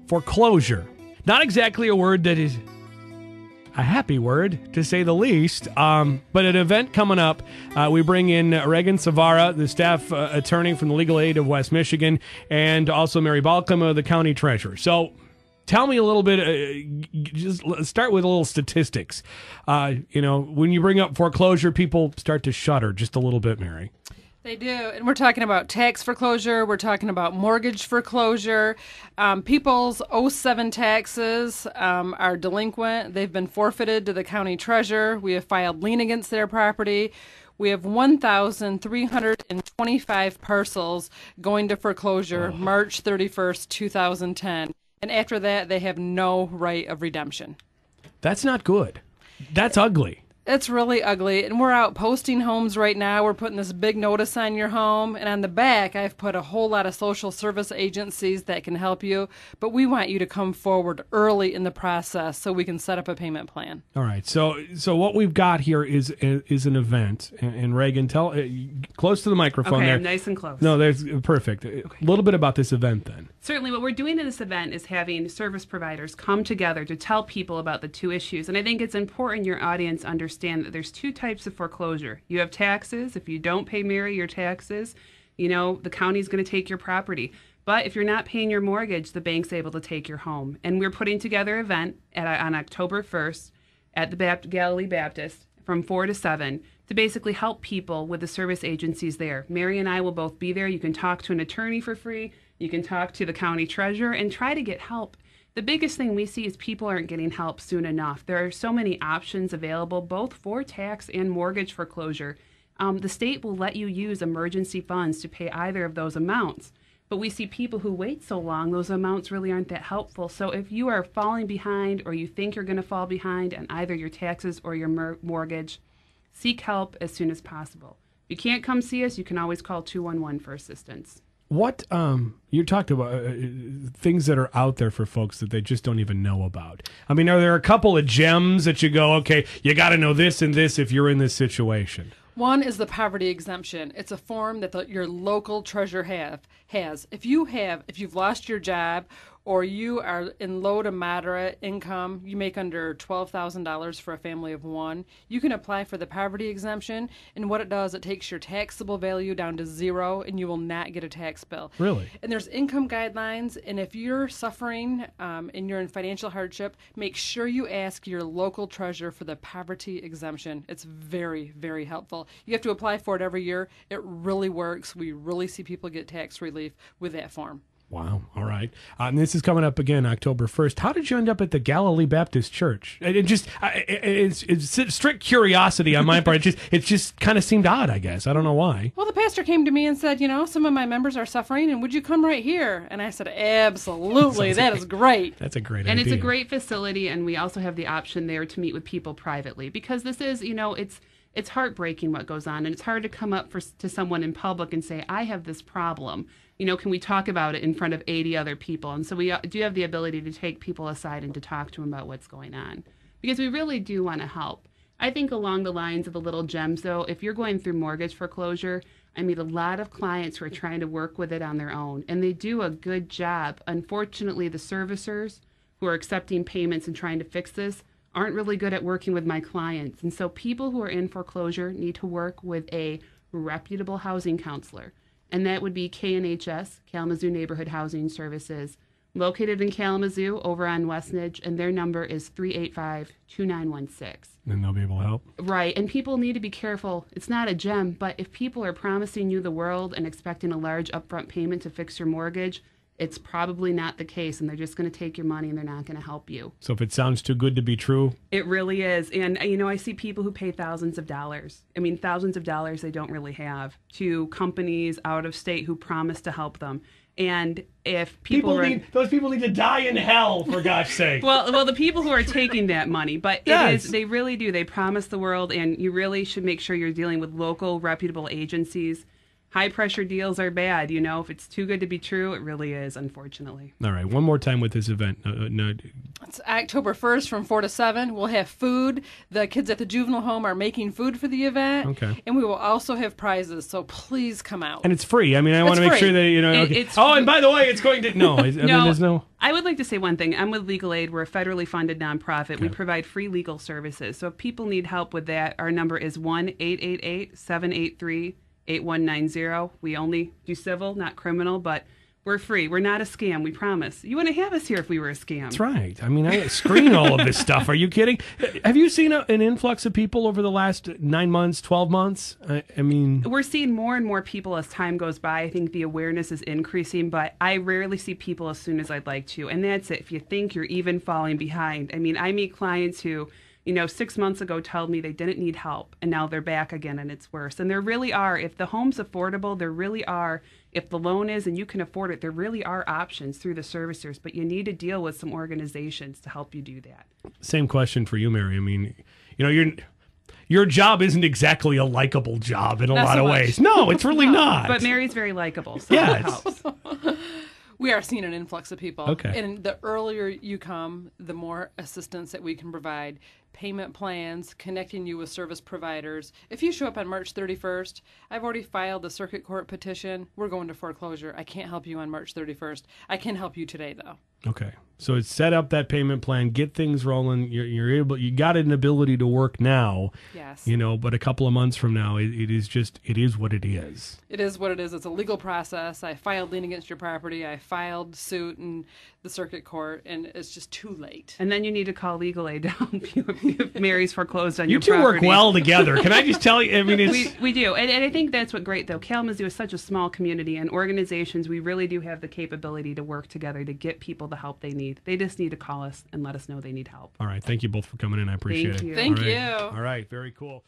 foreclosure. Not exactly a word that is a happy word, to say the least. But at an event coming up, we bring in Ragan Savara, the staff attorney from the Legal Aid of West Michigan, and also Mary Balkema, the county treasurer. So tell me a little bit, just let's start with a little statistics. When you bring up foreclosure, people start to shudder just a little bit, Mary. They do, and we're talking about tax foreclosure, we're talking about mortgage foreclosure. People's 07 taxes are delinquent. They've been forfeited to the county treasurer. We have filed lien against their property. We have 1,325 parcels going to foreclosure March 31st, 2010. And after that, they have no right of redemption. That's not good. That's ugly. It's really ugly, and we're out posting homes right now. We're putting this big notice on your home, and on the back, I've put a whole lot of social service agencies that can help you, but we want you to come forward early in the process so we can set up a payment plan. All right, so what we've got here is an event, and Ragan, tell close to the microphone there. I'm nice and close. No, there's perfect. Okay. A little bit about this event then. Certainly, what we're doing in this event is having service providers come together to tell people about the two issues, and I think it's important your audience understand that there's two types of foreclosure. You have taxes. If you don't pay Mary your taxes, the county's going to take your property. But if you're not paying your mortgage, the bank's able to take your home. And we're putting together an event on October 1st at the Galilee Baptist from 4 to 7 to basically help people with the service agencies there. Mary and I will both be there. You can talk to an attorney for free. You can talk to the county treasurer and try to get help. The biggest thing we see is people aren't getting help soon enough. There are so many options available, both for tax and mortgage foreclosure. The state will let you use emergency funds to pay either of those amounts. But we see people who wait so long, those amounts really aren't that helpful. So if you are falling behind or you think you're going to fall behind on either your taxes or your mortgage, seek help as soon as possible. If you can't come see us, you can always call 211 for assistance. What you talked about things that are out there for folks that they just don't even know about. I mean, are there a couple of gems that you go, okay, you got to know this and this if you're in this situation? One is the poverty exemption. It's a form that your local treasurer has. If you've lost your job or you are in low to moderate income, you make under $12,000 for a family of one, you can apply for the poverty exemption. And what it does, it takes your taxable value down to zero and you will not get a tax bill. Really? And there's income guidelines. And if you're suffering and you're in financial hardship, make sure you ask your local treasurer for the poverty exemption. It's very, very helpful. You have to apply for it every year. It really works. We really see people get tax relief with that form. Wow. All right. And this is coming up again, October 1st. How did you end up at the Galilee Baptist Church? It's strict curiosity on my part. It just kind of seemed odd, I guess. I don't know why. Well, the pastor came to me and said, some of my members are suffering, and would you come right here? And I said, absolutely. That is great. That's a great idea. And it's a great facility, and we also have the option there to meet with people privately because this is, it's heartbreaking what goes on, and it's hard to come up to someone in public and say, I have this problem. Can we talk about it in front of 80 other people? And so we do have the ability to take people aside and to talk to them about what's going on because we really do want to help. I think along the lines of the little gems, though, if you're going through mortgage foreclosure, I meet a lot of clients who are trying to work with it on their own, and they do a good job. Unfortunately, the servicers who are accepting payments and trying to fix this aren't really good at working with my clients. And so people who are in foreclosure need to work with a reputable housing counselor. And that would be KNHS, Kalamazoo Neighborhood Housing Services, located in Kalamazoo over on Westnedge, and their number is 385-2916. And they'll be able to help. Right, and people need to be careful. It's not a gem, but if people are promising you the world and expecting a large upfront payment to fix your mortgage, it's probably not the case, and they're just going to take your money and they're not going to help you. So if it sounds too good to be true? It really is. And, I see people who pay thousands of dollars. Thousands of dollars they don't really have to companies out of state who promise to help them. And if those people need to die in hell, for gosh sake. Well, the people who are taking that money, but yes. They really do. They promise the world, and you really should make sure you're dealing with local reputable agencies. high pressure deals are bad. You know, if it's too good to be true, it really is, unfortunately. All right, one more time with this event. No, It's October 1st from 4 to 7. We'll have food. The kids at the juvenile home are making food for the event. Okay. And we will also have prizes, so please come out. and it's free. I mean, I want to make free. sure that, you know. Okay. It's Oh, and by the way, it's going to. No, I mean, there's no. I would like to say one thing. I'm with Legal Aid. We're a federally funded nonprofit. We provide free legal services. So if people need help with that, our number is 1-888-783-8190. We only do civil, not criminal, but we're free. We're not a scam, we promise. You wouldn't have us here if we were a scam. That's right. I mean, I screen all of this stuff. Are you kidding? Have you seen an influx of people over the last 9 months, 12 months? I mean, We're seeing more and more people as time goes by. I think the awareness is increasing, but I rarely see people as soon as I'd like to. And that's it. If you think you're even falling behind. I mean, I meet clients who, 6 months ago told me they didn't need help, and now they're back again and it's worse. And there really are, if the home's affordable, there really are, if the loan is and you can afford it, there really are options through the servicers, but you need to deal with some organizations to help you do that. same question for you, Mary. I mean, your job isn't exactly a likable job in a Not lot so of much. ways. No, it's really not. But Mary's very likable, so Yeah, that it's- helps. We are seeing an influx of people. Okay. And the earlier you come, the more assistance that we can provide. Payment plans, connecting you with service providers. If you show up on March 31st, I've already filed the circuit court petition. We're going to foreclosure. I can't help you on March 31st. I can help you today, though. Okay, so it's set up that payment plan, get things rolling. You're able. You got an ability to work now. Yes. But a couple of months from now, it is what it is. It is what it is. It's a legal process. I filed lien against your property. I filed suit in the circuit court, and it's just too late. And then you need to call Legal Aid to help you if Mary's foreclosed on You your two property. work well together. Can I just tell you? I mean, it's We do. And I think that's what great, though. Kalamazoo is such a small community, and organizations, we really do have the capability to work together to get people the help they need. They just need to call us and let us know they need help. all right. Thank you both for coming in. I appreciate Thank it. you. Thank All right. you. All right, very cool.